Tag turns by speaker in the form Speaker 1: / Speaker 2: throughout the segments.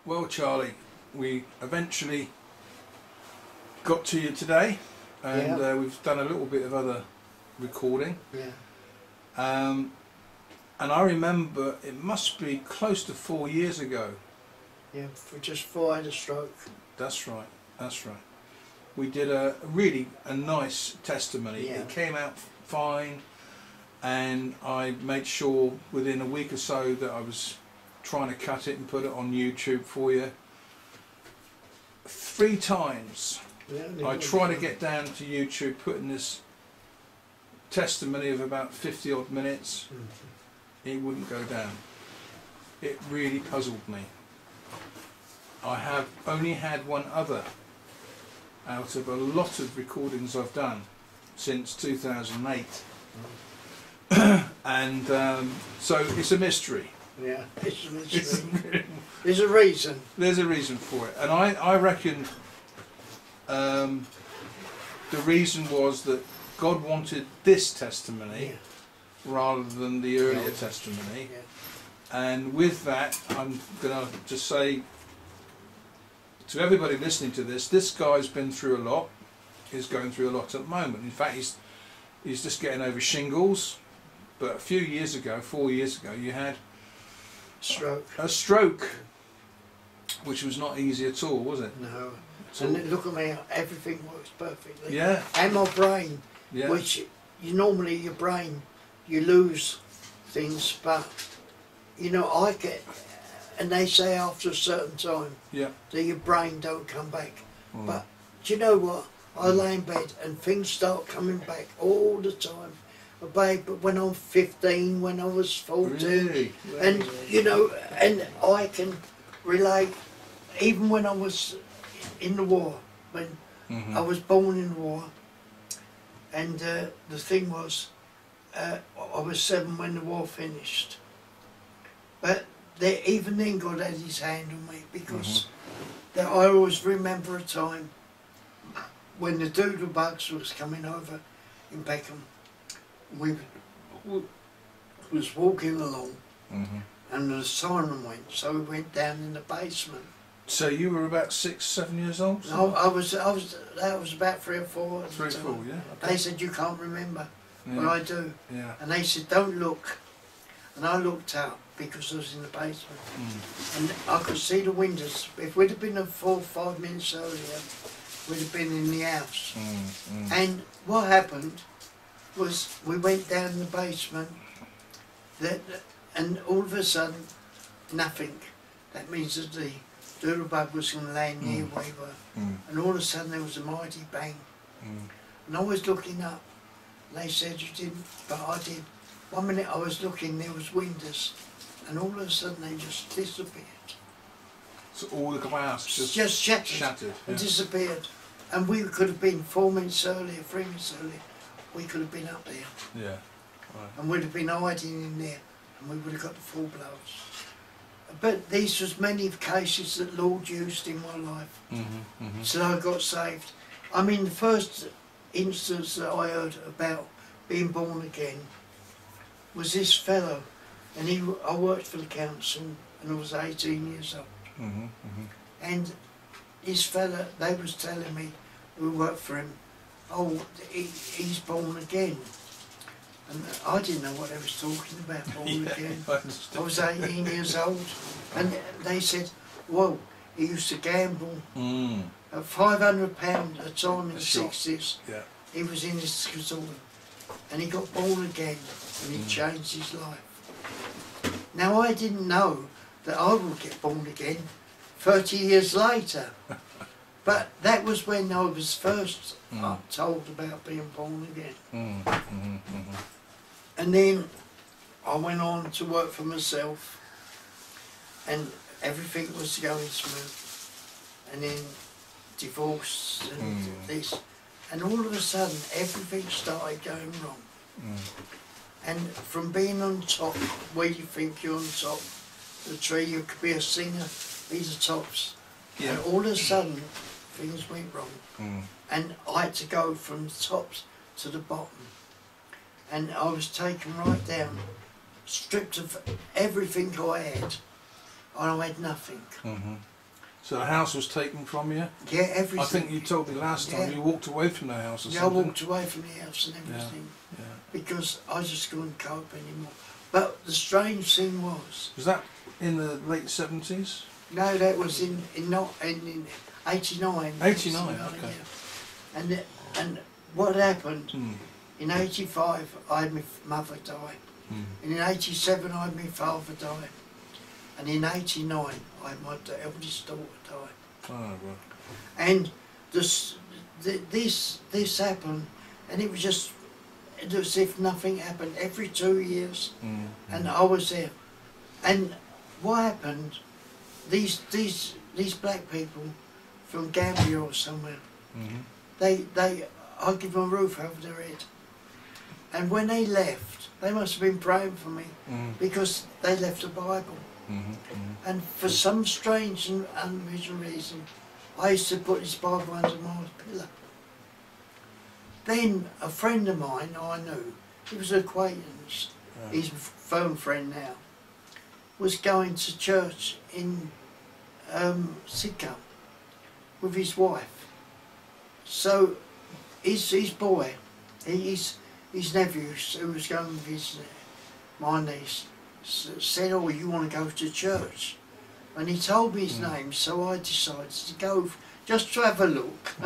Speaker 1: Well, Charlie, we eventually got to you today, and we've done a little bit of other recording.
Speaker 2: Yeah.
Speaker 1: And I remember it must be close to 4 years ago.
Speaker 2: Yeah, for just before I had a stroke.
Speaker 1: That's right, that's right. We did a nice testimony.
Speaker 2: Yeah.
Speaker 1: It came out fine, and I made sure within a week or so that I was trying to cut it and put it on YouTube for you. 3 times I tried to get down to YouTube, putting this testimony of about 50 odd minutes. It wouldn't go down. It really puzzled me. I have only had one other out of a lot of recordings I've done since 2008. And so it's a mystery.
Speaker 2: Yeah, it's a mystery. There's a reason.
Speaker 1: There's a reason for it, and I reckon the reason was that God wanted this testimony rather than the earlier testimony. And with that, I'm going to just say to everybody listening to this, this guy's been through a lot. He's going through a lot at the moment. In fact, he's just getting over shingles. But a few years ago, 4 years ago, you had a stroke, which was not easy at all, was it?
Speaker 2: No. And look at me, everything works perfectly.
Speaker 1: Yeah.
Speaker 2: And my brain, which normally your brain, you lose things, but you know, I get, and they say after a certain time that your brain don't come back. But do you know what? I lay in bed and things start coming back all the time. But when I'm 15, when I was 14, and you know, and I can relate, even when I was in the war, when I was born in the war, and the thing was, I was 7 when the war finished. But even then God had his hand on me, because I always remember a time when the doodle bugs was coming over in Peckham. We was walking along and the siren went, so we went down in the basement.
Speaker 1: So you were about 6, 7 years old?
Speaker 2: No, that was about 3 or 4.
Speaker 1: 3 or 4, yeah. Okay.
Speaker 2: They said, you can't remember. Well, I do.
Speaker 1: Yeah.
Speaker 2: And they said, don't look. And I looked up because I was in the basement. And I could see the windows. If we'd have been 4 or 5 minutes earlier, we'd have been in the house. And what happened was we went down in the basement, and all of a sudden, nothing. That means that the doodlebug was going to land near where we were. And all of a sudden there was a mighty bang. And I was looking up. And they said you didn't, but I did. 1 minute I was looking, there was windows, and all of a sudden they just disappeared.
Speaker 1: So all the glass
Speaker 2: just shattered and disappeared. And we could have been 4 minutes earlier, 3 minutes earlier. We could have been up there.
Speaker 1: Yeah. Right.
Speaker 2: And we'd have been hiding in there, and we would have got the full blows. But these was many cases that Lord used in my life. So I got saved. I mean, the first instance that I heard about being born again was this fellow, and I worked for the council, and I was 18 years old. And this fella, they was telling me, who worked for him, oh, he's born again. And I didn't know what they was talking about, born again. I was 18 years old. And they said, well, he used to gamble at £500 a time in the 60s. He was in this resort. And he got born again, and he changed his life. Now, I didn't know that I would get born again 30 years later. But that was when I was first told about being born again. And then I went on to work for myself, and everything was going smooth. And then divorce and this. And all of a sudden, everything started going wrong. And from being on top, where you think you're on top of the tree, you could be a singer, be the tops. And all of a sudden, things went wrong. And I had to go from the tops to the bottom. And I was taken right down, stripped of everything I had, and I had nothing.
Speaker 1: So the house was taken from you?
Speaker 2: Yeah, everything.
Speaker 1: I think you told me last time you walked away from the house or something.
Speaker 2: I walked away from the house and everything because I just couldn't cope anymore. But the strange thing was...
Speaker 1: Was that in the late 70s?
Speaker 2: No, that was in 89.
Speaker 1: 89, okay.
Speaker 2: Yeah. And what happened, in 85 I had my mother die. And in 87 I had my father die. And in 89 I had my eldest daughter die.
Speaker 1: Oh, right.
Speaker 2: And this happened, and it was just as if nothing happened every 2 years. And I was there. And what happened, these black people from Gambia or somewhere, I give them a roof over their head. And when they left, they must have been praying for me because they left the Bible. And for some strange and unusual reason, I used to put this Bible under my pillow. Then a friend of mine I knew, he was an acquaintance, he's a firm friend now, was going to church in Sidcup with his wife. So his boy, his nephew who was going with my niece, said, "Oh, you want to go to church?" And he told me his name, so I decided to go just to have a look.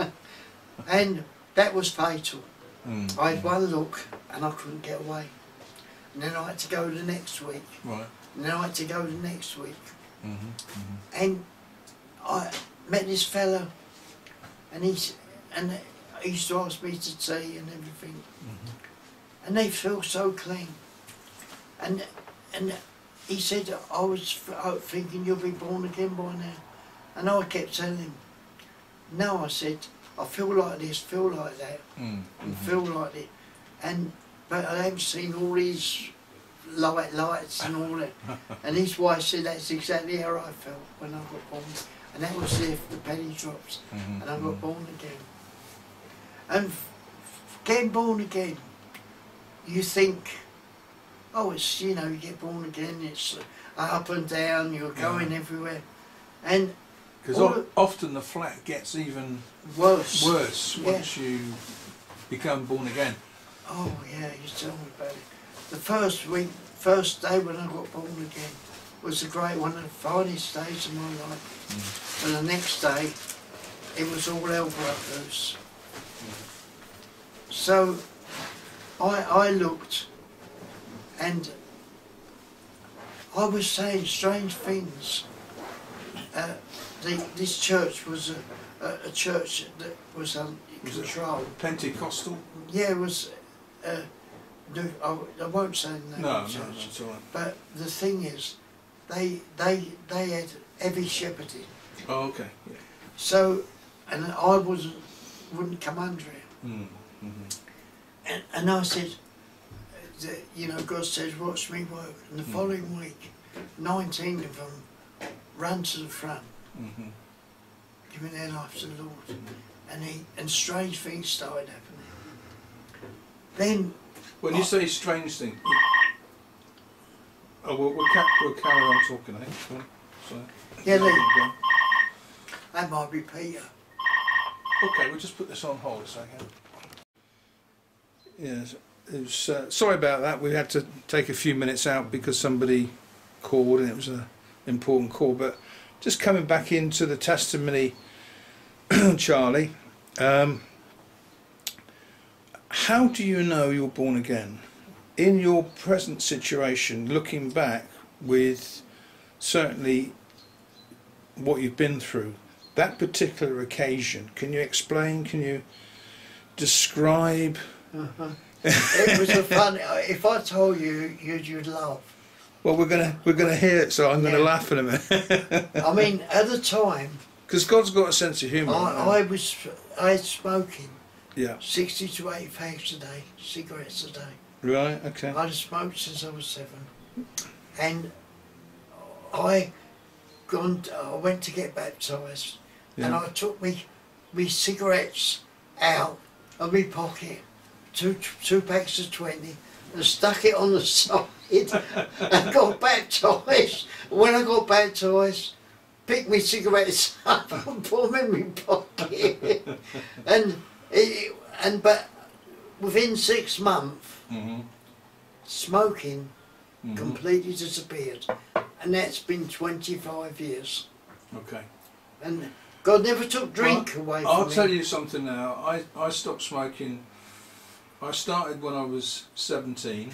Speaker 2: And that was fatal. I had one look and I couldn't get away. And then I had to go the next week.
Speaker 1: Right.
Speaker 2: And then I had to go the next week. And I met this fella, and he used to ask me to tea and everything. And they feel so clean. And he said, I was thinking you'll be born again by now. And I kept telling him, no, I said, I feel like this, feel like that, and feel like it. But I haven't seen all these lights and all that. And his wife said that's exactly how I felt when I got born. And that was if the penny drops and I got born again. And getting born again, you think, oh, it's, you know, you get born again, it's up and down, you're going everywhere. And
Speaker 1: because often the flat gets even worse once you become born again.
Speaker 2: Oh yeah, you tell me about it. The first day when I got born again was a great one of the finest days of my life. And the next day, it was all hell broke loose. So I looked, and I was saying strange things. This church was a church that was controlled.
Speaker 1: Pentecostal?
Speaker 2: Yeah, it was. I won't say the name of the church.
Speaker 1: No, that's all right.
Speaker 2: But the thing is, they had heavy shepherding.
Speaker 1: Oh, okay. Yeah.
Speaker 2: So, and I wouldn't come under it. And I said, you know, God says, watch me work. And the following week, 19 of them ran to the front, giving their life to the Lord. And strange things started happening. Then,
Speaker 1: when you say strange thing, we'll carry on talking, eh? So,
Speaker 2: yeah, Lee, that might be Peter.
Speaker 1: Okay, we'll just put this on hold a second. Yes, it was, sorry about that. We had to take a few minutes out because somebody called and it was an important call. But just coming back into the testimony, Charlie, how do you know you're born again? In your present situation, looking back with certainly what you've been through, that particular occasion, can you explain, can you describe?
Speaker 2: It was a fun. If I told you, you'd laugh.
Speaker 1: Well, we're gonna hear it, so I'm gonna laugh in a minute.
Speaker 2: I mean, at the time,
Speaker 1: because God's got a sense of humour.
Speaker 2: I was smoking.
Speaker 1: Yeah.
Speaker 2: 60 to 80 fags a day, cigarettes a day.
Speaker 1: Right. Okay.
Speaker 2: I'd smoked since I was 7, and I went to get baptised, and I took me cigarettes out of my pocket, two packs of 20, and stuck it on the side, and got baptised. When I got baptised, pick me cigarettes up and put them in my pocket. But within 6 months, smoking completely disappeared, and that's been 25 years.
Speaker 1: Okay.
Speaker 2: And God never took drink away from me.
Speaker 1: I'll tell you something now. I stopped smoking. I started when I was 17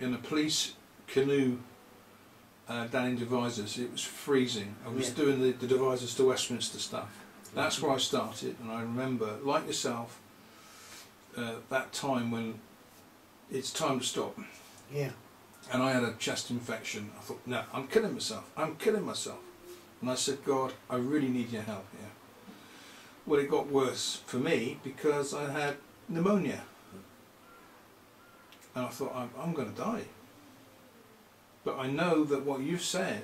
Speaker 1: in a police canoe down in Devizes. It was freezing. I was doing the Devizes to Westminster stuff. That's where I started, and I remember, like yourself, that time when it's time to stop.
Speaker 2: Yeah.
Speaker 1: And I had a chest infection. I thought, no, I'm killing myself. I'm killing myself. And I said, God, I really need your help here. Well, it got worse for me because I had pneumonia. And I thought, I'm going to die. But I know that what you've said,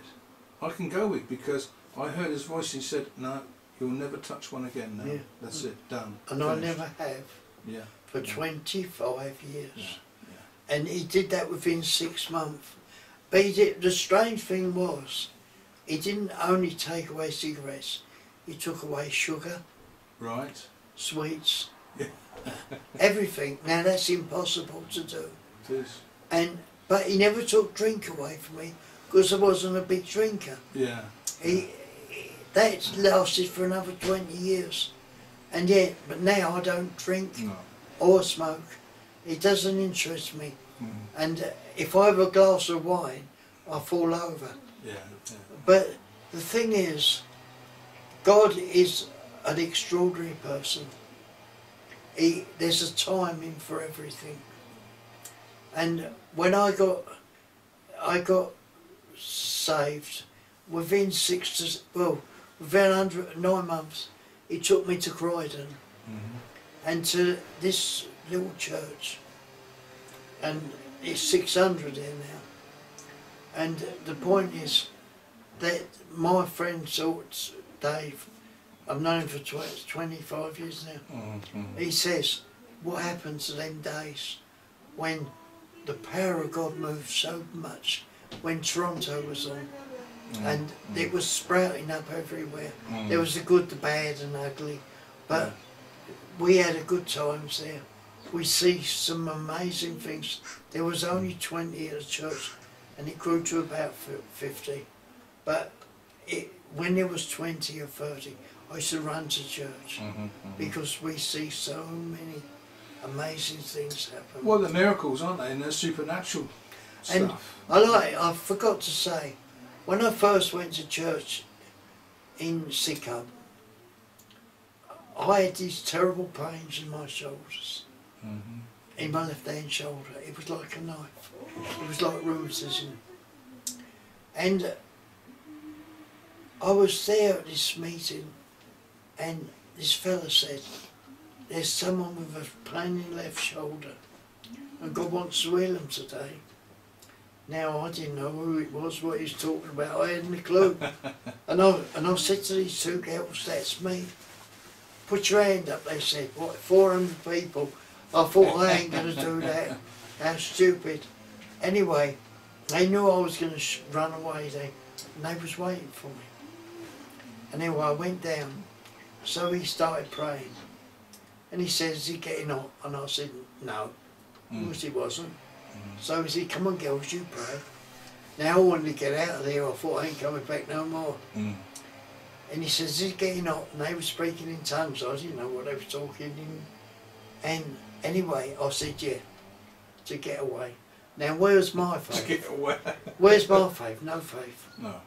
Speaker 1: I can go with, because I heard his voice. He said, no, you'll never touch one again now. Yeah. That's it, done.
Speaker 2: And finished. I never have.
Speaker 1: Yeah.
Speaker 2: For 25 years.
Speaker 1: Yeah.
Speaker 2: And he did that within 6 months. But he did, the strange thing was, he didn't only take away cigarettes, he took away sugar.
Speaker 1: Right.
Speaker 2: Sweets. Everything. Now that's impossible to do.
Speaker 1: It is.
Speaker 2: But he never took drink away from me, because I wasn't a big drinker.
Speaker 1: Yeah.
Speaker 2: That lasted for another 20 years. And yet, but now I don't drink or smoke. It doesn't interest me. And if I have a glass of wine, I fall over.
Speaker 1: Yeah.
Speaker 2: But the thing is, God is an extraordinary person. There's a timing for everything. And when I got saved, within 9 months, he took me to Croydon and to this little church, and it's 600 here now. And the point is that my friend Dave, I've known him for 25 years now, he says, what happened to them days when the power of God moved so much, when Toronto was on, and it was sprouting up everywhere. There was the good, the bad and ugly, but we had a good times there. We see some amazing things. There was only 20 at the church, and it grew to about 50. But when there was 20 or 30, I used to run to church because we see so many amazing things happen.
Speaker 1: Well, the miracles, aren't they? And the supernatural stuff.
Speaker 2: And I forgot to say, when I first went to church in Sikkim, I had these terrible pains in my shoulders, in my left hand shoulder. It was like a knife. It was like rheumatism. And I was there at this meeting, and this fella said, there's someone with a pain in the left shoulder, and God wants to heal him today. Now, I didn't know who it was, what he was talking about. I hadn't a clue. And I said to these two girls, that's me. Put your hand up, they said. What, 400 people? I thought, I ain't going to do that. How stupid. Anyway, they knew I was going to run away, and they was waiting for me. And anyway, I went down. So he started praying. And he said, is he getting on? And I said, no. Of course he wasn't. So he said, come on girls, you pray. Now I wanted to get out of there. I thought I ain't coming back no more. And he says, is he getting on? And they were speaking in tongues. I didn't know what they were talking in. And anyway, I said, yeah, to get away. Now where's my faith?
Speaker 1: To get away.
Speaker 2: Where's my faith? No faith.
Speaker 1: No.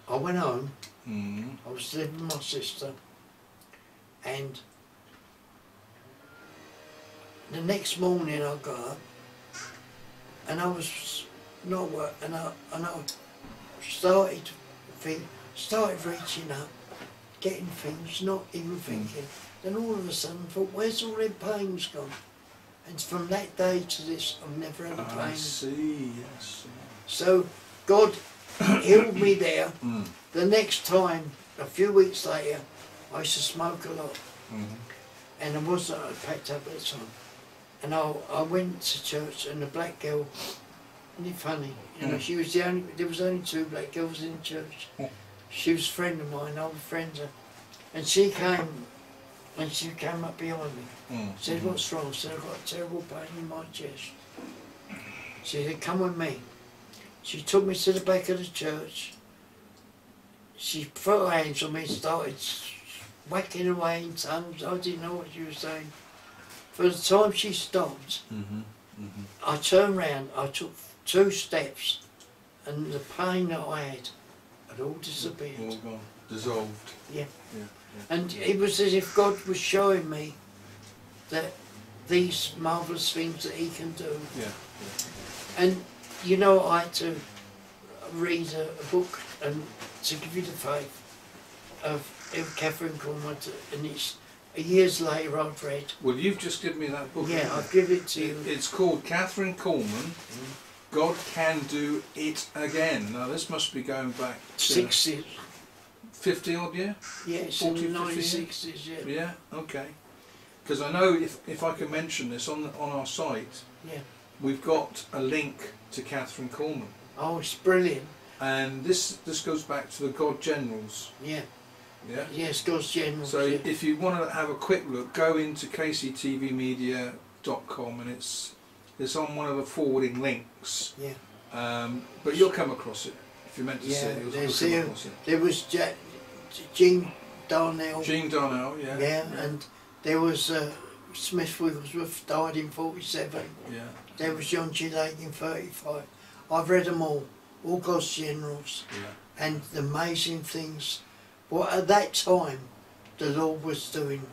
Speaker 2: I went home. I was living with my sister. And the next morning I got up, and I was not work, and I started reaching up, getting things, not even thinking. Then all of a sudden I thought, where's all them pains gone? And from that day to this, I've never had a pain.
Speaker 1: I see, yes.
Speaker 2: So God healed me there. The next time, a few weeks later, I used to smoke a lot. And I wasn't packed up at the time. And I went to church, and the black girl, isn't it funny? You know, she was the only. There was only 2 black girls in church, she was a friend of mine, I was friends of, and she came up behind me, said, what's wrong? I said, I've got a terrible pain in my chest. She said, come with me. She took me to the back of the church. She put her hands on me and started whacking away in tongues. I didn't know what she was saying. For the time she stopped, I turned round, I took 2 steps, and the pain that I had all disappeared.
Speaker 1: All gone. Dissolved.
Speaker 2: Yeah.
Speaker 1: Yeah.
Speaker 2: And it was as if God was showing me that these marvellous things that he can do.
Speaker 1: Yeah.
Speaker 2: And you know, I had to read a book and to give you the faith of Catherine Coleman, and it's years later I've read.
Speaker 1: Well, you've just given me that book.
Speaker 2: Yeah, I'll give it to you.
Speaker 1: It's called Catherine Coleman, God Can Do It Again. Now this must be going back to
Speaker 2: 60s.
Speaker 1: 50 odd year?
Speaker 2: Yeah, it's
Speaker 1: 40,
Speaker 2: in the
Speaker 1: 50
Speaker 2: 1960s, yeah.
Speaker 1: Yeah, okay. Because I know if I can mention this on our site,
Speaker 2: Yeah.
Speaker 1: we've got a link to Catherine Coleman.
Speaker 2: Oh, it's brilliant.
Speaker 1: And this goes back to the God Generals.
Speaker 2: Yeah.
Speaker 1: Yeah.
Speaker 2: Yes, God's Generals.
Speaker 1: So
Speaker 2: yeah.
Speaker 1: if you want to have a quick look, go into kctvmedia.com and it's on one of the forwarding links.
Speaker 2: Yeah.
Speaker 1: But you'll come across it if you're meant to see it. You'll come across it.
Speaker 2: There was Jean Darnell.
Speaker 1: Jean Darnell, yeah.
Speaker 2: Yeah, and there was Smith Wigglesworth, died in 47.
Speaker 1: Yeah.
Speaker 2: There was John G. Lake in 35. I've read them all God's Generals,
Speaker 1: Yeah.
Speaker 2: and the amazing things. What at that time the Lord was doing,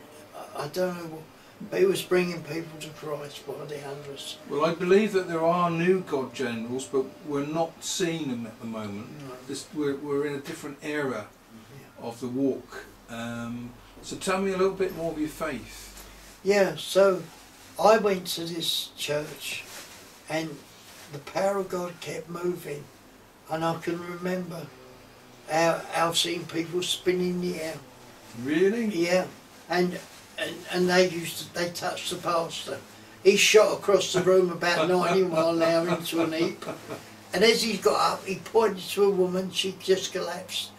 Speaker 2: I don't know what, but he was bringing people to Christ by the hundreds.
Speaker 1: Well, I believe that there are new God Generals, but we're not seeing them at the moment.
Speaker 2: No.
Speaker 1: We're in a different era of the walk. So tell me a little bit more of your faith.
Speaker 2: Yeah, so I went to this church and the power of God kept moving, and I can remember how seeing people spinning the air.
Speaker 1: Really?
Speaker 2: Yeah, and they touched the pastor. He shot across the room about 90 mile an hour into an heap, and as he got up he pointed to a woman, she just collapsed,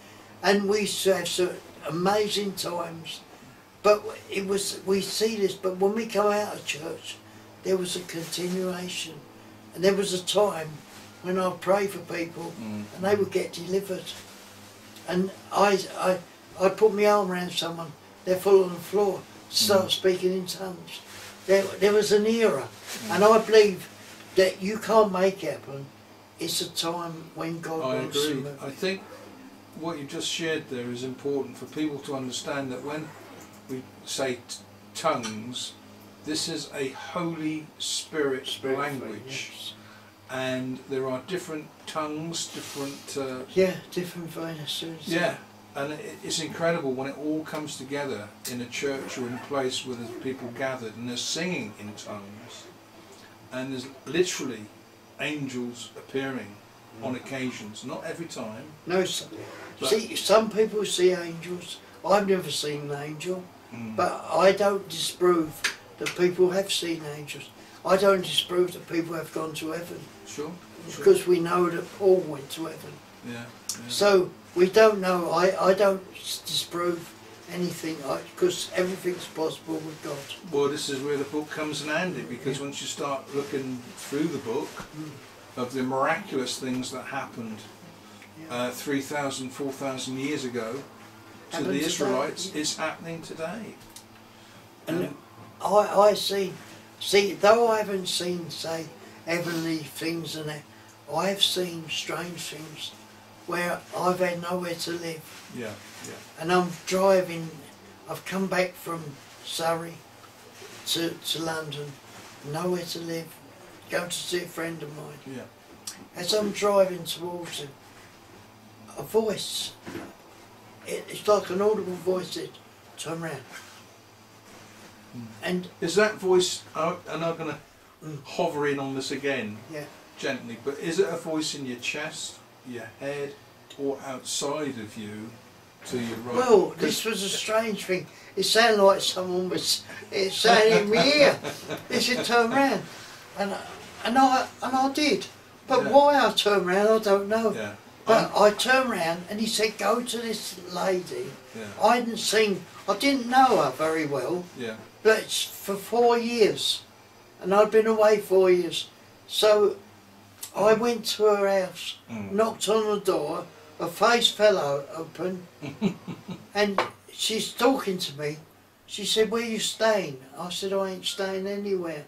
Speaker 2: and we used to have some amazing times. But we see this, but when we come out of church there was a continuation, and there was a time when I'd pray for people and they would get delivered, and I'd put my arm around someone, they'd fall on the floor, start speaking in tongues. There was an era, and I believe that you can't make it happen. It's a time when God wants to move.
Speaker 1: I think what you just shared there is important for people to understand, that when we say tongues, this is a Holy Spirit language.
Speaker 2: Yes.
Speaker 1: And there are different tongues, different...
Speaker 2: different voices.
Speaker 1: Yeah, and it's incredible when it all comes together in a church or in a place where there's people gathered and they're singing in tongues, and there's literally angels appearing on occasions, not every time.
Speaker 2: No, see, some people see angels. I've never seen an angel, but I don't disprove that people have seen angels. I don't disprove that people have gone to heaven.
Speaker 1: Sure.
Speaker 2: Because we know that Paul went to heaven.
Speaker 1: Yeah.
Speaker 2: So we don't know. I don't disprove anything, because everything's possible with God.
Speaker 1: Well, this is where the book comes in handy, because once you start looking through the book of the miraculous things that happened 3,000, 4,000 years ago to the Israelites, it's happening today.
Speaker 2: And I see, though I haven't seen, say, heavenly things and that, I have seen strange things where I've had nowhere to live.
Speaker 1: Yeah, yeah.
Speaker 2: And I'm driving, I've come back from Surrey to London, nowhere to live, going to see a friend of mine.
Speaker 1: Yeah.
Speaker 2: As I'm driving towards him, a voice, it's like an audible voice said, turn around. And
Speaker 1: is that voice, and I'm going to hover in on this again, gently, but is it a voice in your chest, your head, or outside of you to your right?
Speaker 2: Well, this was a strange thing. It sounded like someone was saying in my ear. They said turn round, and I did. But why I turned round, I don't know.
Speaker 1: Yeah.
Speaker 2: But I turned round and he said, go to this lady.
Speaker 1: Yeah.
Speaker 2: I didn't know her very well,
Speaker 1: Yeah.
Speaker 2: but it's for 4 years. And I'd been away 4 years. So I went to her house, knocked on the door, her face fell open, and she's talking to me. She said, where you staying? I said, I ain't staying anywhere.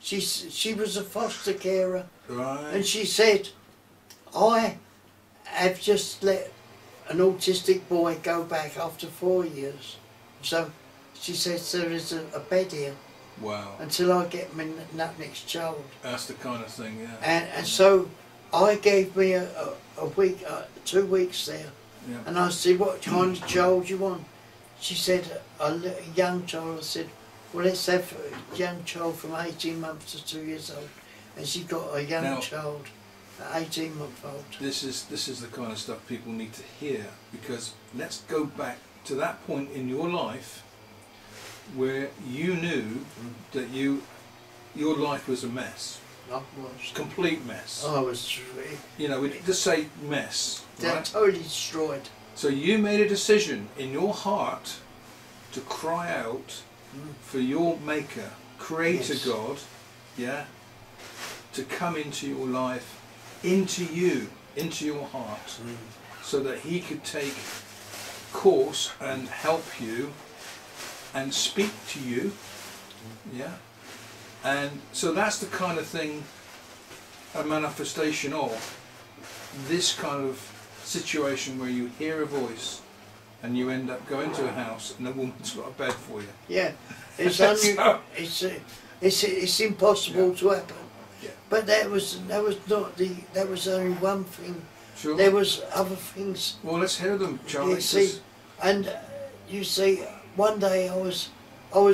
Speaker 2: She was a foster carer.
Speaker 1: Right.
Speaker 2: And she said, I have just let an autistic boy go back after 4 years. So she said, there is a bed here.
Speaker 1: Wow.
Speaker 2: Until I get my next child.
Speaker 1: That's the kind of thing, yeah.
Speaker 2: And so I gave me a week, 2 weeks there.
Speaker 1: Yeah.
Speaker 2: And I said, what kind of child you want? She said, a young child. I said, well, let's have a young child from 18 months to 2 years old. And she got a young child, an 18-month-old.
Speaker 1: This is the kind of stuff people need to hear, because let's go back to that point in your life where you knew that your life was a mess.
Speaker 2: I was.
Speaker 1: Complete mess.
Speaker 2: I was.
Speaker 1: You know, we just say mess.
Speaker 2: They're
Speaker 1: right?
Speaker 2: totally destroyed.
Speaker 1: So you made a decision in your heart to cry out for your Maker, Creator God, yeah, to come into your life, into you, into your heart, so that He could take course and help you and speak to you, yeah. And so that's the kind of thing, a manifestation of this kind of situation where you hear a voice and you end up going to a house and a woman's got a bed for you.
Speaker 2: Yeah, it's it's impossible to happen.
Speaker 1: Yeah.
Speaker 2: But that was only one thing.
Speaker 1: Sure.
Speaker 2: There was other things.
Speaker 1: Well, let's hear them, Charlie.
Speaker 2: You see, and you see, one day I was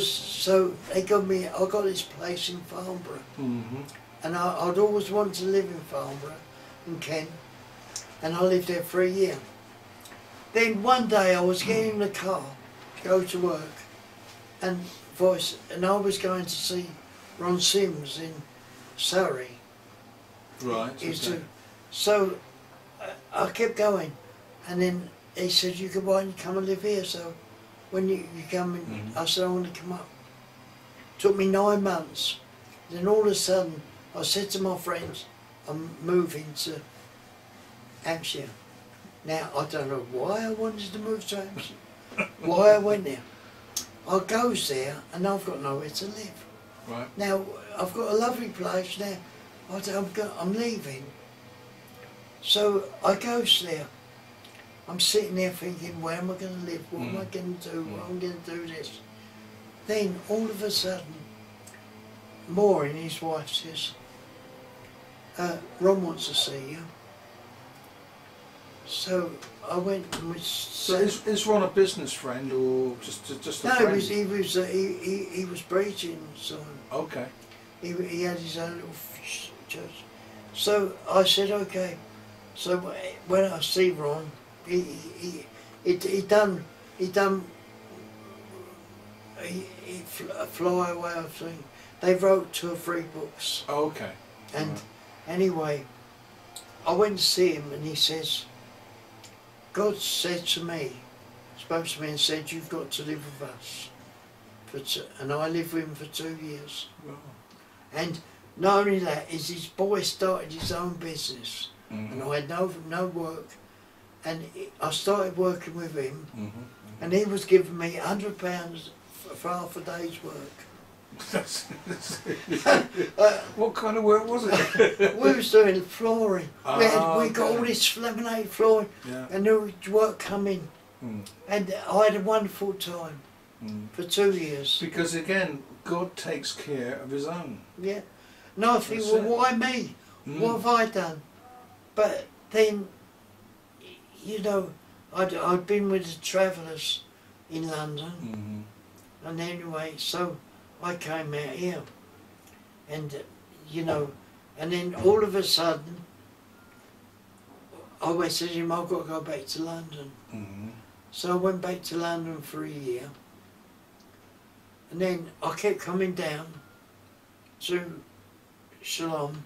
Speaker 2: so they got me. I got this place in Farnborough, and I'd always wanted to live in Farnborough, in Kent, and I lived there for a year. Then one day I was getting in the car to go to work, and I was going to see Ron Sims in Surrey.
Speaker 1: Right. Okay.
Speaker 2: So I kept going, and then he said, why don't you come and live here? So when you come in, I said, I want to come up. Took me 9 months. Then all of a sudden, I said to my friends, I'm moving to Hampshire. Now, I don't know why I wanted to move to Hampshire, why I went there. I goes there, and I've got nowhere to live.
Speaker 1: Right.
Speaker 2: Now, I've got a lovely place now. I'm leaving. So I goes there. I'm sitting there thinking, where am I going to live? What am I going to do? What am I going to do this? Then, all of a sudden, Maureen, his wife, says, Ron wants to see you. So I went and was.
Speaker 1: So is Ron a business friend or just a friend?
Speaker 2: No, he was preaching. So
Speaker 1: okay.
Speaker 2: He had his own little church. So I said okay. So when I see Ron, he fly away. I think they wrote 2 or 3 books.
Speaker 1: Oh, okay.
Speaker 2: And anyway, I went to see him, and he says, God said to me, spoke to me and said, you've got to live with us. And I lived with him for 2 years.
Speaker 1: Wow.
Speaker 2: And not only that, is his boy started his own business, and I had no work. And I started working with him, and he was giving me £100 for half a day's work.
Speaker 1: What kind of work was it?
Speaker 2: We was doing flooring. We got all this laminated flooring, and there was work coming. And I had a wonderful time for 2 years.
Speaker 1: Because again, God takes care of His own.
Speaker 2: Yeah. And I think, well, why me? What have I done? But then, you know, I'd been with the Travellers in London, and anyway, so I came out here, and you know, and then all of a sudden, I went to him, I've got to go back to London. So I went back to London for a year, and then I kept coming down to Shalom,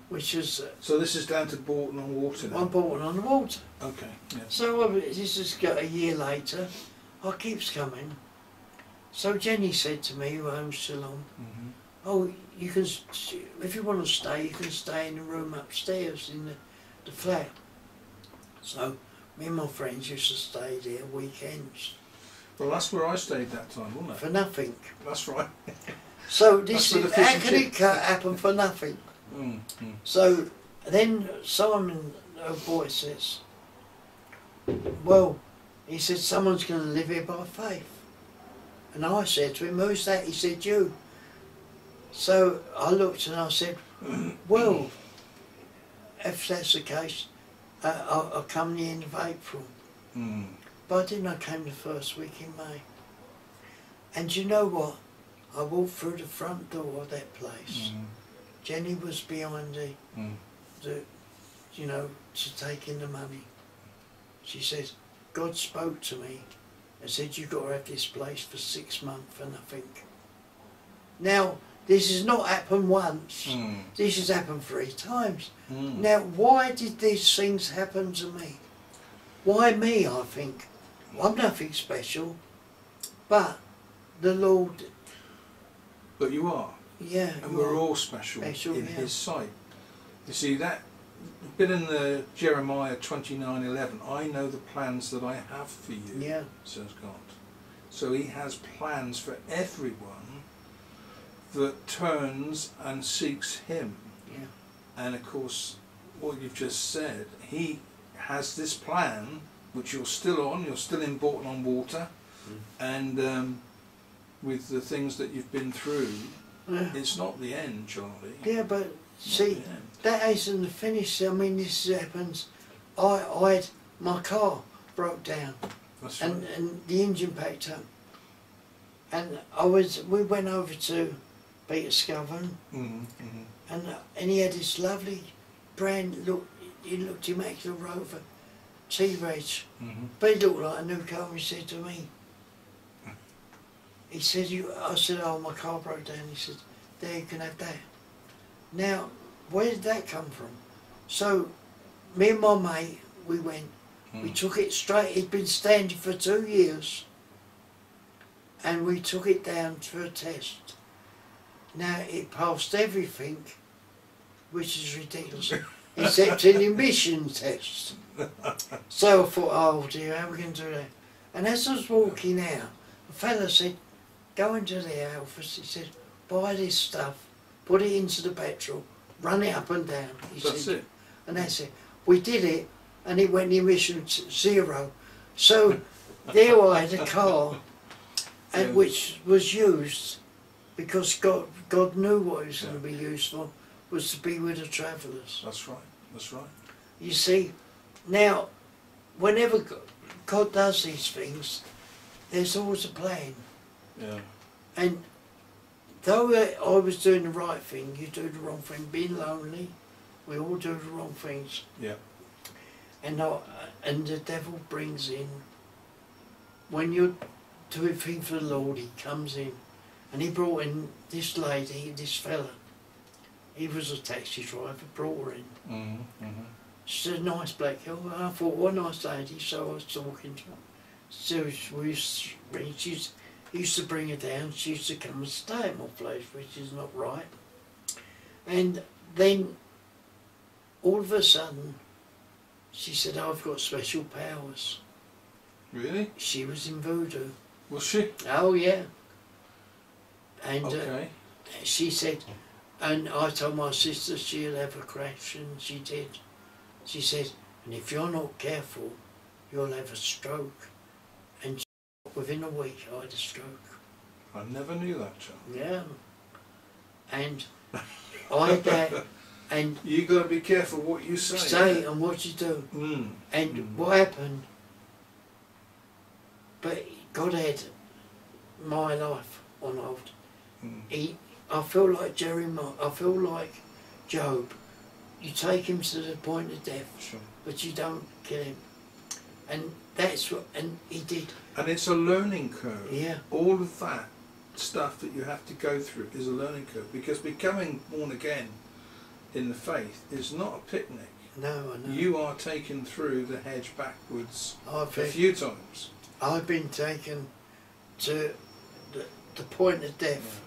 Speaker 2: which is...
Speaker 1: So this is down to Bolton on Water now?
Speaker 2: I'm Bolton on the Water.
Speaker 1: Okay, yes.
Speaker 2: So this has got a year later, I keeps coming. So Jenny said to me, who owns Ceylon, oh, you can, if you want to stay, you can stay in the room upstairs in the flat. So me and my friends used to stay there weekends.
Speaker 1: Well, that's where I stayed that time, wasn't it?
Speaker 2: For nothing.
Speaker 1: That's right.
Speaker 2: So this is, how can it happen for nothing? So then Simon, her boy, says, well, he said, someone's going to live here by faith. And I said to him, who's that? He said, you. So I looked and I said, well, if that's the case, I'll come the end of April. But I didn't. I came the first week in May. And you know what? I walked through the front door of that place. Jenny was behind the, you know, to take in the money. She said, God spoke to me and said, you've got to have this place for 6 months for nothing. Now, this has not happened once. This has happened 3 times. Now, why did these things happen to me? Why me, I think? I'm nothing special, but the Lord...
Speaker 1: But you are.
Speaker 2: Yeah.
Speaker 1: And we're all special in His sight. You see, that bit in the Jeremiah 29:11, I know the plans that I have for you, says God. So He has plans for everyone that turns and seeks Him. And of course, what you've just said, He has this plan, which you're still on, you're still in Bolton on Water, and with the things that you've been through, it's not the end, Charlie.
Speaker 2: Yeah, but see, that isn't the finish. I mean, this happens. I had my car broke down,
Speaker 1: That's right.
Speaker 2: and the engine packed up, and we went over to Peter Scoven, and he had this lovely brand look. He looked immaculate Rover T-Reg, but it looked like a new car. He said to me, he said, I said, oh, my car broke down. He said, there, you can have that. Now, where did that come from? So, me and my mate, we went, we took it straight. It'd been standing for 2 years, and we took it down for a test. Now, it passed everything, which is ridiculous, except an emission test. So I thought, oh dear, how are we going to do that? And as I was walking out, a fella said, go into the office, he said, buy this stuff, put it into the petrol, run it up and down.
Speaker 1: That's it.
Speaker 2: And that's it. We did it, and it went emission 0. So there I had a car, and which was used because God knew what it was going to be used for, was to be with the travellers.
Speaker 1: That's right, that's right.
Speaker 2: You see, now, whenever God does these things, there's always a plan. And though I was doing the right thing, you do the wrong thing. Being lonely, we all do the wrong things. And the devil brings in, when you're doing things for the Lord, he comes in. And he brought in this lady, this fella. He was a taxi driver, brought her in. She's a nice black girl. I thought, what a nice lady, so I was talking to her. So she used to bring her down. She used to come and stay at my place, which is not right. And then, all of a sudden, she said, I've got special powers.
Speaker 1: Really?
Speaker 2: She was in voodoo.
Speaker 1: Was she?
Speaker 2: Oh, yeah. And
Speaker 1: she
Speaker 2: said, and I told my sister she'll have a crash, and she did. She said, and if you're not careful, you'll have a stroke. And within a week, I had a stroke.
Speaker 1: I never knew that, Charlie.
Speaker 2: Yeah. And I had that, and
Speaker 1: you got to be careful what you say.
Speaker 2: And what you do. And what happened? But God had my life on hold. I feel like Jeremiah. I feel like Job. You take him to the point of death, but you don't kill him. And that's what, and he did.
Speaker 1: And it's a learning curve.
Speaker 2: Yeah.
Speaker 1: All of that stuff that you have to go through is a learning curve, because becoming born again in the faith is not a picnic.
Speaker 2: No, I know.
Speaker 1: You are taken through the hedge backwards a
Speaker 2: I've
Speaker 1: few times.
Speaker 2: been taken to the point of death.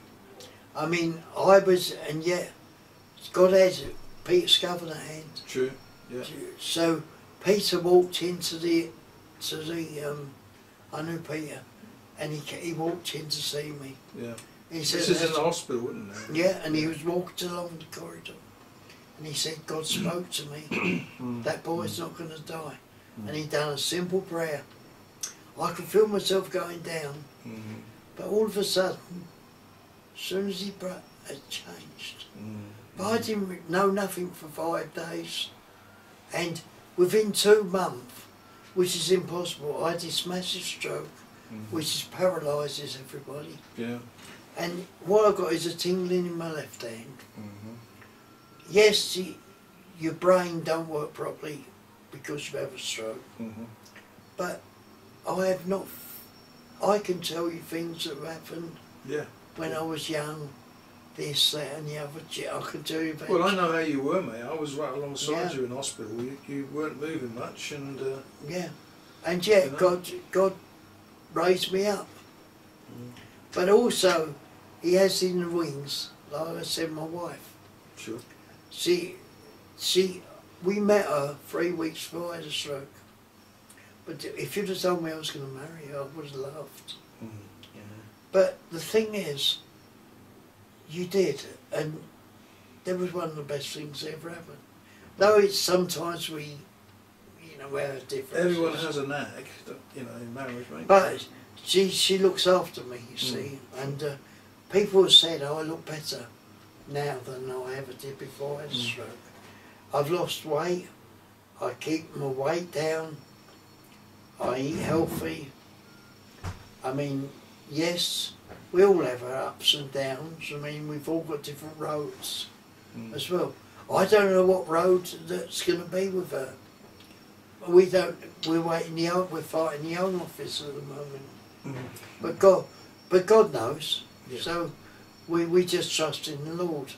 Speaker 2: I mean, and yet God had Peter's covenant hand.
Speaker 1: True. Yeah.
Speaker 2: So Peter walked into I knew Peter, and he walked in to see me.
Speaker 1: Yeah.
Speaker 2: He said,
Speaker 1: This is in the hospital, wasn't it?
Speaker 2: yeah, and he was walking along the corridor, and he said, God spoke to me, that boy's not going to die. And he done a simple prayer. I could feel myself going down, but all of a sudden, as soon as he prayed, it changed. But I didn't know nothing for 5 days, and within 2 months, which is impossible, I had this massive stroke, which paralyses everybody.
Speaker 1: Yeah.
Speaker 2: And what I've got is a tingling in my left hand. Yes, your brain don't work properly because you have a stroke, but I can tell you things that have happened when I was young, this, that and the other. I can tell you about.
Speaker 1: Well, I know how you were, mate. I was right alongside you in hospital. You weren't moving much, and
Speaker 2: yeah, and yet you know. God raised me up. But also, He has in the wings, like I said, my wife.
Speaker 1: Sure.
Speaker 2: We met her 3 weeks before I had a stroke. But if you'd have told me I was going to marry her, I would have laughed. But the thing is, you did, and that was one of the best things that ever happened. Though it's sometimes we have differences.
Speaker 1: Everyone has a nag, in marriage, mate.
Speaker 2: But she looks after me, you see, and people have said, I look better now than I ever did before I had a stroke. I've lost weight, I keep my weight down, I eat healthy. I mean, yes, we all have our ups and downs. I mean, we've all got different roads as well. I don't know what road that's going to be with her. We're waiting we're fighting the Home Office at the moment. But God knows. Yeah. So we just trust in the Lord.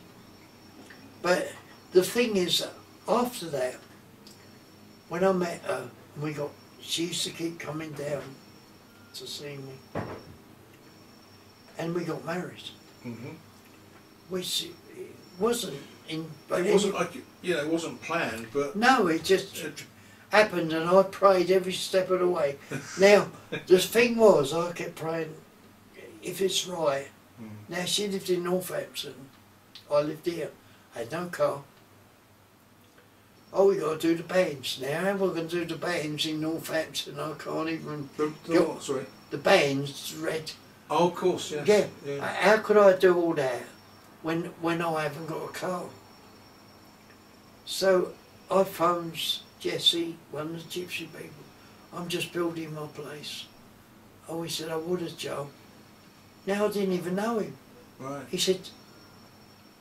Speaker 2: But the thing is, after that, when I met her, she used to keep coming down to see me, and we got married. Which wasn't in.
Speaker 1: It wasn't like it wasn't planned, but
Speaker 2: no, it just happened, and I prayed every step of the way. Now the thing was, I kept praying, if it's right. Now she lived in Northampton, I lived here. I had no car. Oh, we got to do the bands now. How are we going to do the bands in Northampton? I can't even.
Speaker 1: What, sorry?
Speaker 2: The bands, red.
Speaker 1: Oh, of course, yes.
Speaker 2: Yeah. How could I do all that when I haven't got a car? So I phoned Jesse, one of the gypsy people. I'm just building my place. Oh, he said, I would have, Joe. Now I didn't even know him.
Speaker 1: Right.
Speaker 2: He said,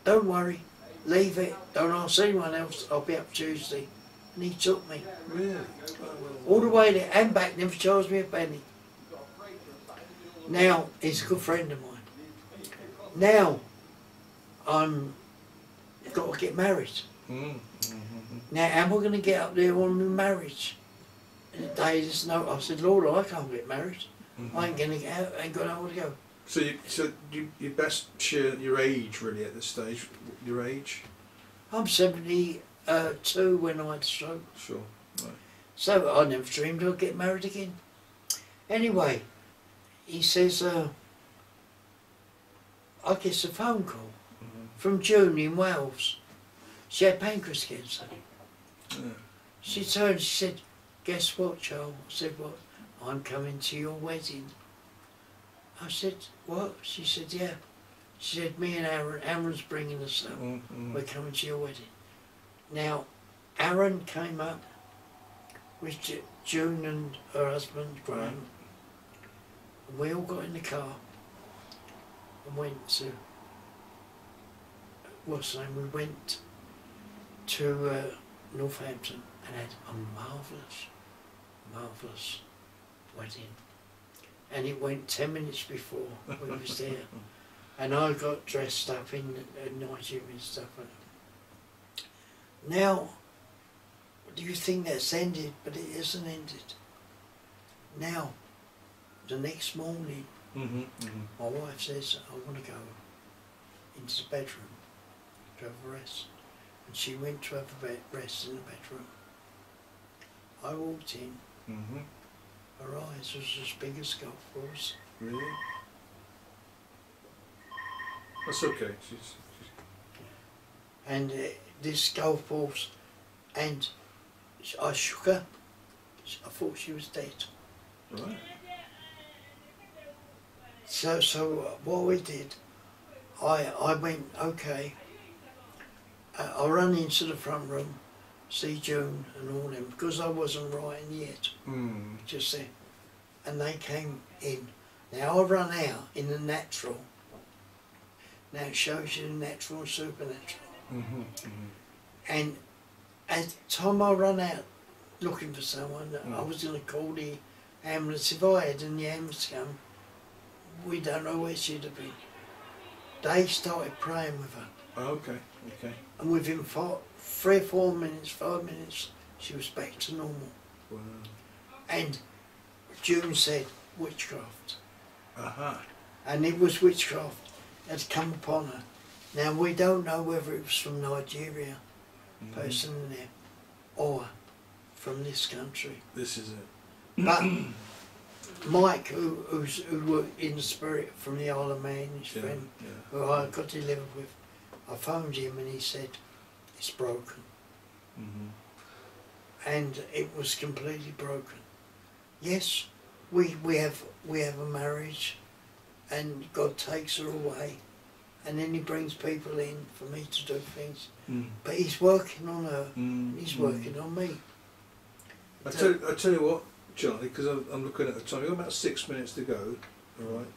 Speaker 2: don't worry, leave it, don't ask anyone else, I'll be up Tuesday. And he took me.
Speaker 1: Really?
Speaker 2: All the way there and back, never charged me a penny. Now, he's a good friend of mine. Now, I'm got to get married. Now, am I going to get up there on my marriage? And the day there's no, I said, Lord, I can't get married. I ain't going to get out, I ain't got nowhere to go.
Speaker 1: So you best share your age really at this stage. Your age?
Speaker 2: I'm 72 when I had a stroke.
Speaker 1: Sure. Right.
Speaker 2: So I never dreamed I'd get married again. Anyway, he says, I get a phone call from June in Wales. She had pancreas cancer. She turned, she said, guess what, Charles? I said, what? I'm coming to your wedding. I said, what? She said, yeah. She said, me and Aaron's bringing us up. We're coming to your wedding. Now, Aaron came up with June and her husband, Graham. And we all got in the car and went to, what's the name? We went to Northampton and had a marvellous wedding. And it went 10 minutes before we was there. And I got dressed up in nightie and stuff. Now, do you think that's ended? But it isn't ended. Now, the next morning, my wife says, I want to go into the bedroom to have a rest. And she went to have a rest in the bedroom. I walked in, her eyes was as big as golf balls.
Speaker 1: Really? That's okay. She's...
Speaker 2: And this golf balls, and I shook her. I thought she was dead.
Speaker 1: Right.
Speaker 2: So what we did, I went, okay, I ran into the front room, see June and all them, because I wasn't writing yet, just there, and they came in. Now I run out in the natural. Now it shows you the natural and supernatural. And at the time I run out looking for someone, I was going to call the ambulance. If I had and the ambulance come, we don't know where she'd have been. They started praying with her.
Speaker 1: Oh, okay, okay.
Speaker 2: And within 3 or 4 minutes, 5 minutes, she was back to normal.
Speaker 1: Wow.
Speaker 2: And June said, witchcraft.
Speaker 1: Aha.
Speaker 2: And it was witchcraft that had come upon her. Now we don't know whether it was from Nigeria, person in there, or from this country.
Speaker 1: This is it.
Speaker 2: But Mike, who worked in the spirit from the Isle of Man, his friend, who I got delivered with, I phoned him and he said, it's broken. And it was completely broken. Yes, we have a marriage, and God takes her away, and then he brings people in for me to do things. But he's working on her, he's working on me.
Speaker 1: I tell you what, Charlie, because I'm looking at the time, you've got about 6 minutes to go, all right?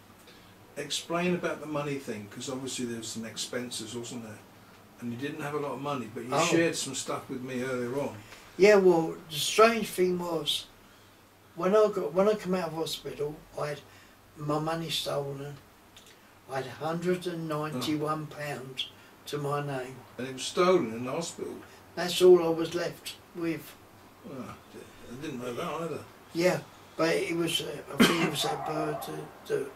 Speaker 1: Explain about the money thing, because obviously there was some expenses, wasn't there? And you didn't have a lot of money, but you shared some stuff with me earlier on.
Speaker 2: Yeah, well, the strange thing was, when I come out of hospital, I had my money stolen. I had £191 to my name.
Speaker 1: And it was stolen in the hospital?
Speaker 2: That's all I was left with.
Speaker 1: Oh, I didn't know that either.
Speaker 2: Yeah, but it was, I think it was that bird that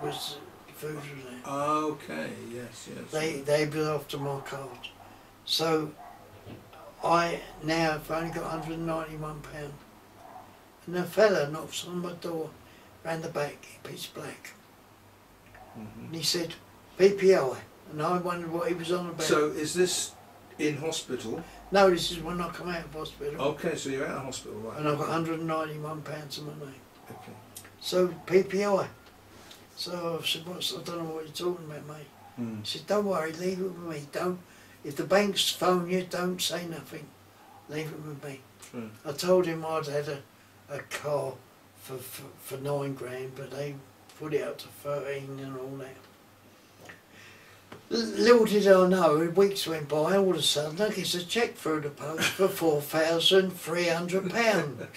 Speaker 2: was food was there.
Speaker 1: Okay, yes.
Speaker 2: They were after my card. So I now have only got £191. And a fella knocks on my door, round the back, pitch black. And he said, PPI. And I wondered what he was on about.
Speaker 1: So is this in hospital?
Speaker 2: No, this is when I come out of hospital.
Speaker 1: Okay, so you're out of hospital, right.
Speaker 2: And I've got £191 to my name.
Speaker 1: Okay.
Speaker 2: So, PPI. So I said, I don't know what you're talking about, mate. He said, don't worry, leave it with me. If the banks phone you, don't say nothing. Leave it with me. I told him I'd had a car for 9 grand, but they put it up to 13 and all that. Little did I know, weeks went by, all of a sudden I get a cheque through the post for £4,300.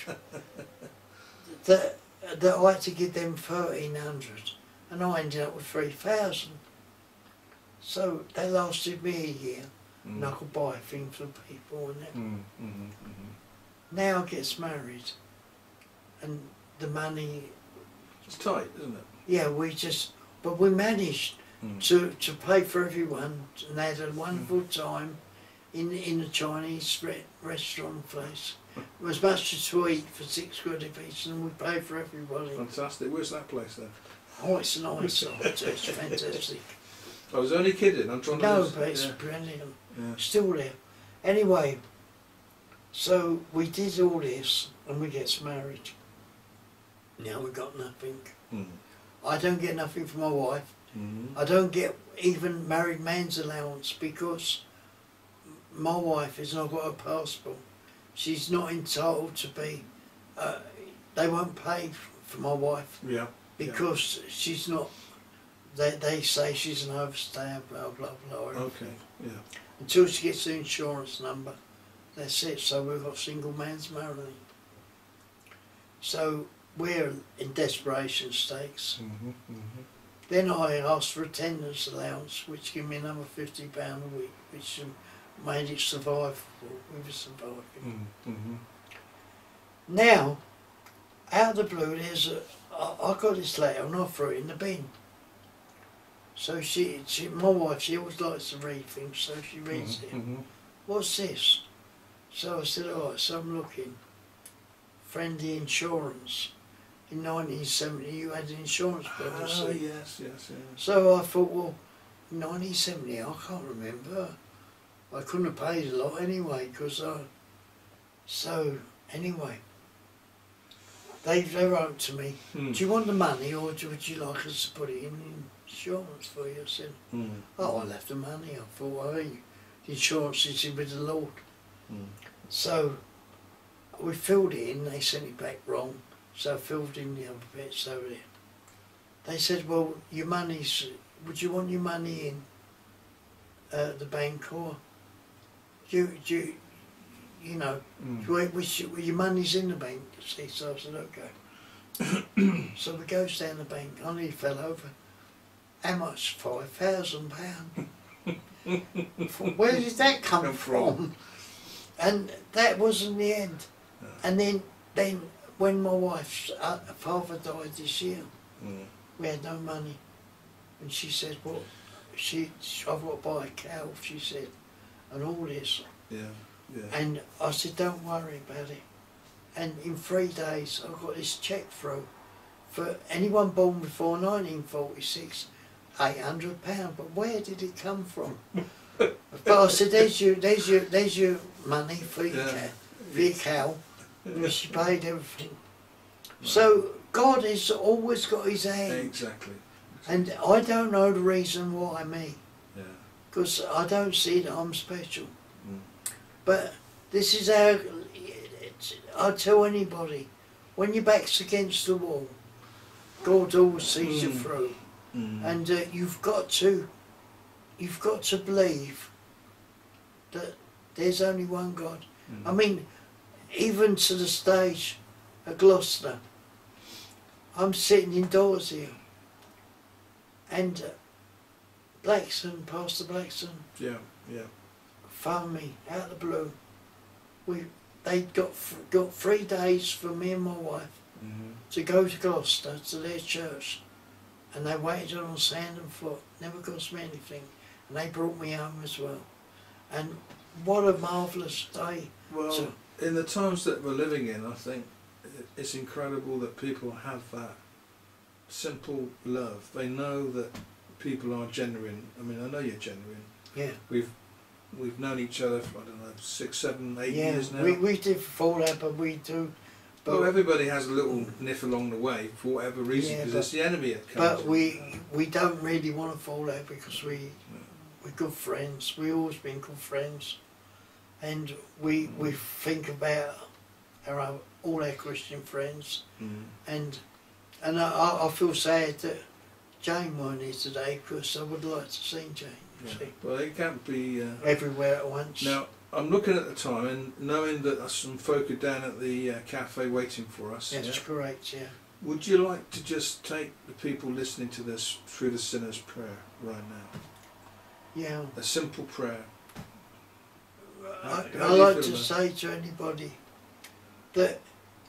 Speaker 2: that I had to give them 1,300, and I ended up with 3,000. So they lasted me a year, and I could buy things for people and that. Now I get married, and the money...
Speaker 1: It's tight, isn't it?
Speaker 2: Yeah, but we managed to pay for everyone, and they had a wonderful time in the Chinese restaurant place. It was much to eat for 6 quid a piece, and we paid for everybody.
Speaker 1: Fantastic. Where's that place then?
Speaker 2: Oh, it's nice. It's fantastic.
Speaker 1: I was only kidding. I'm trying to...
Speaker 2: No, but it's brilliant. Yeah. Still there. Anyway, so we did all this, and we get married. Now we got nothing. I don't get nothing from my wife. I don't get even married man's allowance because my wife has not got a passport. She's not entitled to be. They won't pay for my wife.
Speaker 1: Yeah.
Speaker 2: Because she's not. They say she's an overstayer. Blah blah blah.
Speaker 1: Okay. Yeah.
Speaker 2: Until she gets the insurance number, that's it. So we've got single man's marriage. So we're in desperation stakes. Then I asked for attendance allowance, which gave me another £50 a week, which made it survive. We were surviving.
Speaker 1: Mm-hmm.
Speaker 2: Now, out of the blue, I got this letter and I threw it in the bin. So my wife, she always likes to read things, so she reads it.
Speaker 1: Mm-hmm.
Speaker 2: What's this? So I said, all right, so I'm looking. Friendly Insurance. In 1970, you had an insurance policy.
Speaker 1: Oh, yes.
Speaker 2: So I thought, well, 1970, I can't remember. I couldn't have paid a lot anyway, because so anyway, they wrote to me, do you want the money or would you like us to put it in insurance for you? I said, oh, I'll have the money. I thought, well, the insurance is with the Lord. So we filled it in, they sent it back wrong, so I filled in the other bits over there. They said, well, your money's, would you want your money in the bank or you know, your money's in the bank, you see? So I said, okay. So we goes down the bank, I nearly fell over. How much? £5,000. Where did that come from? And that wasn't the end. And then when my wife's father died this year, we had no money. And she said, well, I've got to buy a cow, she said, and all this.
Speaker 1: Yeah.
Speaker 2: And I said, don't worry about it. And in 3 days, I got this cheque through for anyone born before 1946, £800. But where did it come from? But I said, there's your money for your cow. And she paid everything. So God has always got his hand.
Speaker 1: Exactly.
Speaker 2: And I don't know the reason why me.
Speaker 1: Yeah.
Speaker 2: Because I don't see that I'm special. But this is how I tell anybody, when your back's against the wall, God always sees you through. And you've got to believe that there's only one God. I mean, even to the stage at Gloucester, I'm sitting indoors here, and Pastor Blackson, phoned me out of the blue. They got 3 days for me and my wife to go to Gloucester to their church, and they waited on sand and foot. Never cost me anything, and they brought me home as well. And what a marvellous day!
Speaker 1: Well, in the times that we're living in, I think it's incredible that people have that simple love. They know that people are genuine. I mean, I know you're genuine.
Speaker 2: Yeah.
Speaker 1: We've known each other for, I don't know, 6, 7, 8 years now.
Speaker 2: We did fall out, but we do. But
Speaker 1: well, everybody has a little niff along the way for whatever reason, because it's the enemy that comes.
Speaker 2: But we don't really want to fall out, because we're good friends. We've always been good friends, and we think about all our Christian friends, and I feel sad that Jane weren't here today, because I would like to see Jane.
Speaker 1: Well, it can't be
Speaker 2: everywhere at once.
Speaker 1: Now, I'm looking at the time and knowing that some folk are down at the cafe waiting for us.
Speaker 2: That's correct, yeah.
Speaker 1: Would you like to just take the people listening to this through the sinner's prayer right now?
Speaker 2: Yeah.
Speaker 1: A simple prayer.
Speaker 2: I like to say to anybody that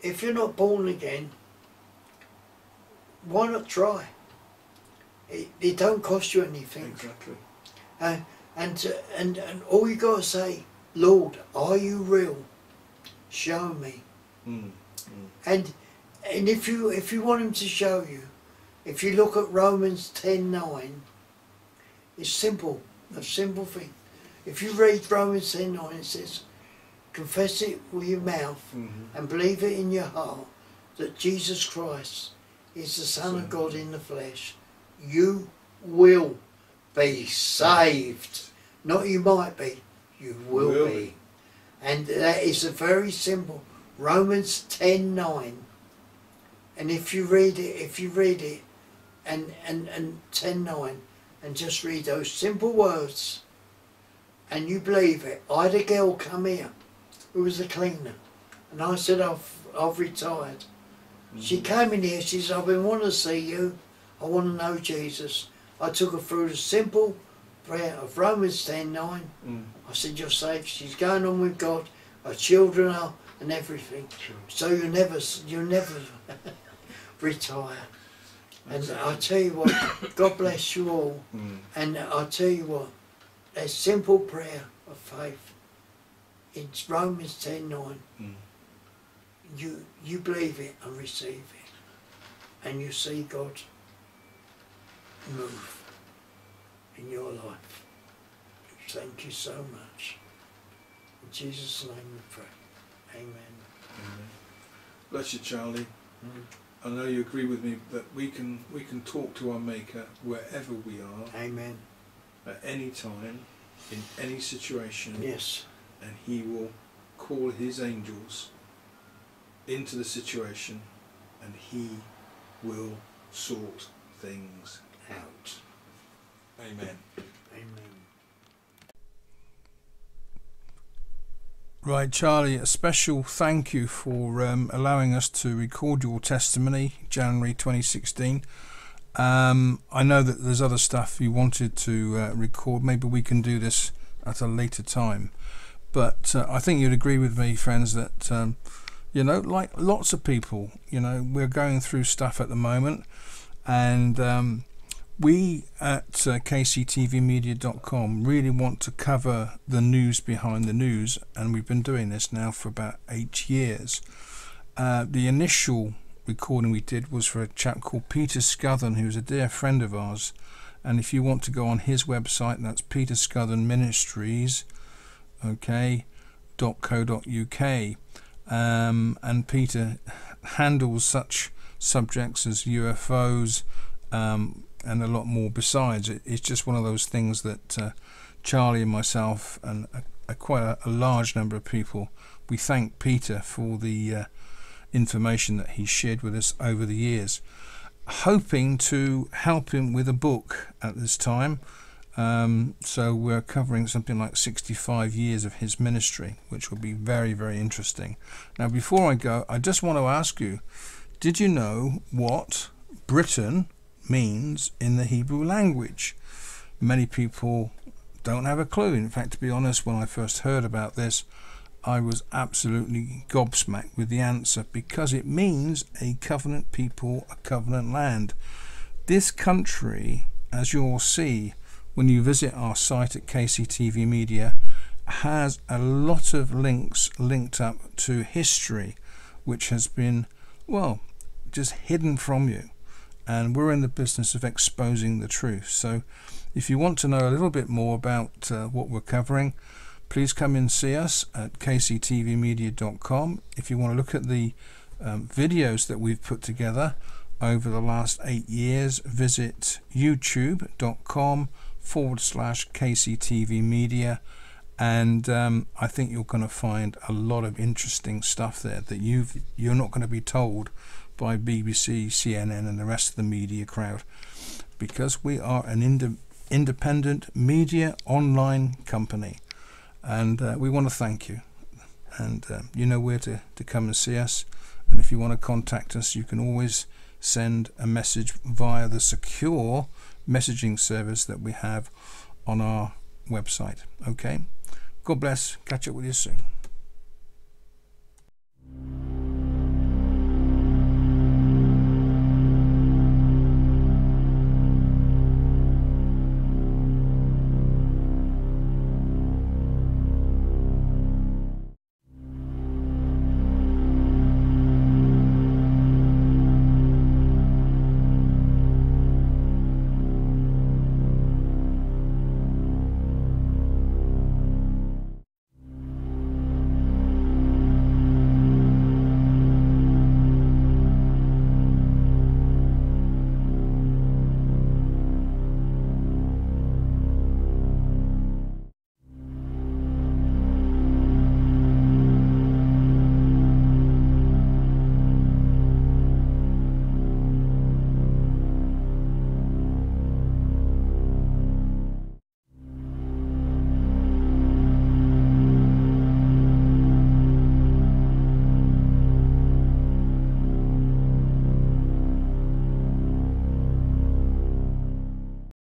Speaker 2: if you're not born again, why not try? It don't cost you anything.
Speaker 1: Exactly.
Speaker 2: And all you got to say, Lord, are you real? Show me. And if you want him to show you, if you look at Romans 10:9, it's simple, a simple thing. If you read Romans 10:9, it says, confess it with your mouth and believe it in your heart that Jesus Christ is the Son of God in the flesh, you will be saved. Not you might be, you will be. And that is a very simple Romans 10:9. And if you read it and 10:9 and just read those simple words and you believe it. I had a girl come here who was a cleaner, and I said I've retired. She came in here, she said, I've been wanting to see you, I want to know Jesus. I took her through the simple prayer of Romans 10:9. I said, you're safe. She's going on with God. Her children are, and everything.
Speaker 1: Sure.
Speaker 2: So you'll never retire. And I tell you what, God bless you all. And I tell you what, a simple prayer of faith. It's Romans 10:9. You believe it and receive it, and you see God move in your life. Thank you so much. In Jesus' name we pray. Amen.
Speaker 1: Amen. Bless you, Charlie. I know you agree with me that we can talk to our Maker wherever we are.
Speaker 2: Amen.
Speaker 1: At any time, in any situation.
Speaker 2: Yes.
Speaker 1: And He will call His angels into the situation, and He will sort things out. Amen.
Speaker 2: Amen.
Speaker 1: Right, Charlie, a special thank you for allowing us to record your testimony, January 2016. I know that there's other stuff you wanted to record. Maybe we can do this at a later time. But I think you'd agree with me, friends, that, you know, like lots of people, you know, we're going through stuff at the moment. And we at kctvmedia.com really want to cover the news behind the news. And we've been doing this now for about 8 years. The initial recording we did was for a chap called Peter Scuthern, who's a dear friend of ours. And if you want to go on his website, that's Peter Scuthern Ministries, .co.uk, and Peter handles such subjects as UFOs and a lot more besides. It's just one of those things that Charlie and myself and quite a large number of people, we thank Peter for the information that he shared with us over the years, hoping to help him with a book at this time. So we're covering something like 65 years of his ministry, which will be very, very interesting. Now, before I go, I just want to ask you, did you know what Britain means in the Hebrew language? Many people don't have a clue. In fact, to be honest, when I first heard about this, I was absolutely gobsmacked with the answer, because it means a covenant people, a covenant land. This country, as you'll see when you visit our site at KCTV Media, has a lot of links linked up to history, which has been, well, just hidden from you. And we're in the business of exposing the truth. So if you want to know a little bit more about what we're covering, please come and see us at kctvmedia.com. If you want to look at the videos that we've put together over the last 8 years, visit youtube.com/KCTV Media, and I think you're going to find a lot of interesting stuff there that you're not going to be told by BBC, CNN and the rest of the media crowd, because we are an independent media online company, and we want to thank you. And you know where to come and see us, and if you want to contact us, you can always send a message via the secure messaging service that we have on our website. Okay, God bless. Catch up with you soon.